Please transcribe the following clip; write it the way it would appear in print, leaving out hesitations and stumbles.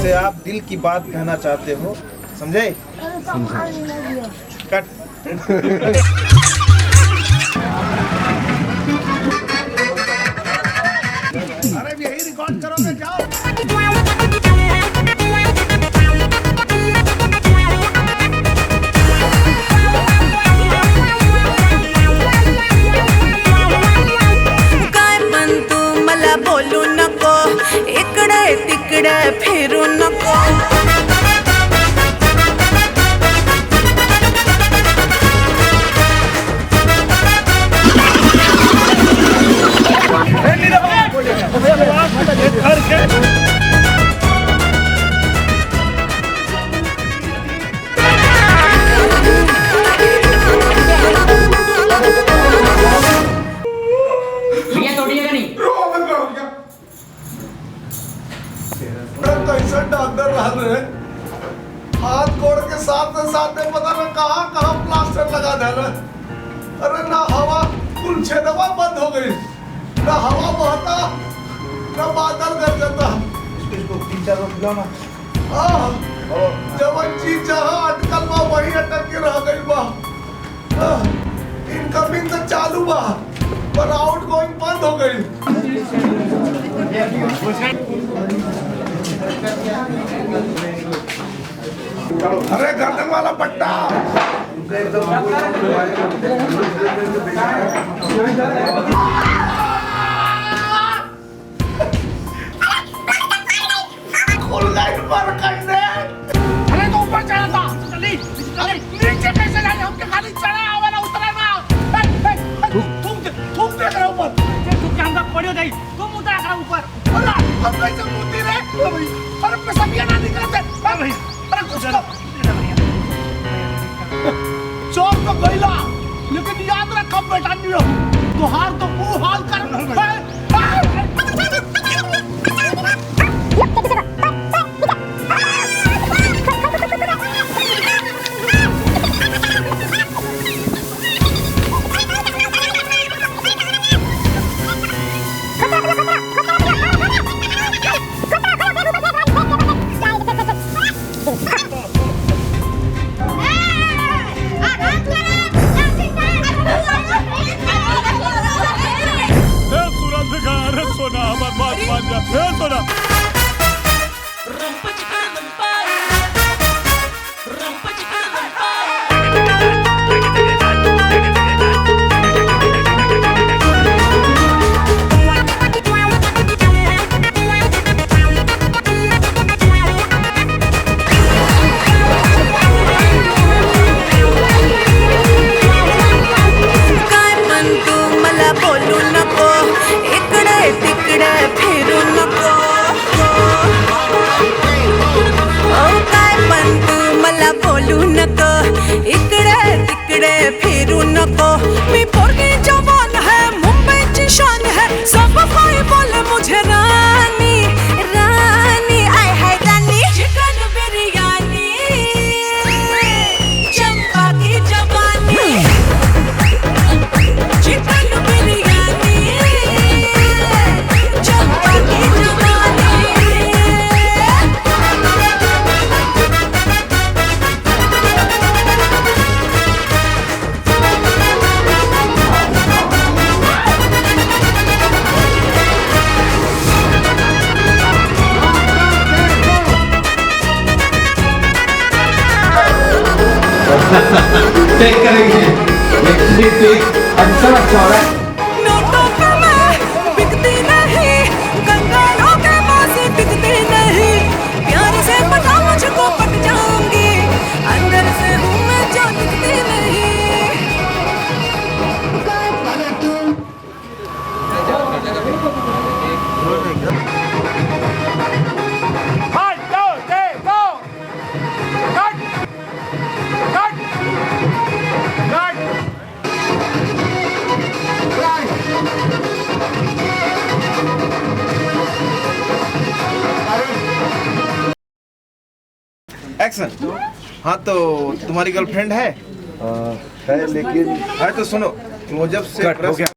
जिससे आप दिल की बात कहना चाहते हो, समझे? कट। अरे यही रिकॉर्ड करोगे, जाओ। बोलू नको, इकडे तिकडे फिरू नको। हाथ गोड़ के साथ में पता न कहाँ प्लास्टर लगा देना। अरे ना हवा, कुल छेदवा बंद हो गई, ना हवा बहता ना बादल गरजता। इसको 3-4 रोज लो ना। जब चीज जहाँ अटकल बा वही अटक के रह गई बा। इनकमिंग तो चालू बा पर आउट गोइंग बंद हो गई। अरे गर्दन वाला पट्टा खुल गई पर कैसे? अरे तो ऊपर चढ़ा था, चली नीचे कैसे जाने? हमके खाली चढ़ा वाला उतरा ना। थूक दे रहा ऊपर, तू क्या अंदर पड़ियो नहीं, तुम उतरा कर ऊपर। अरे हम कैसे मुंडी रे? अरे पेशाबिया ना निकलते। अरे कुछ तो चोर तो गईला, लेकिन याद रख कब बेटा नियो तो हार तो मुंह हाल कर। टेक करेंगे एक्चुअली टेक अच्छा अच्छा हो रहा है। नोटों पे मैं बिकती नहीं, कंगालों के पास टिकती नहीं। प्यार से पता मुझको पट जाऊंगी, अंदर से हूँ मैं जो दिखती नहीं। एक्शन। हाँ तो तुम्हारी गर्लफ्रेंड है? है लेकिन है तो सुनो, वो जब से कट हो गया।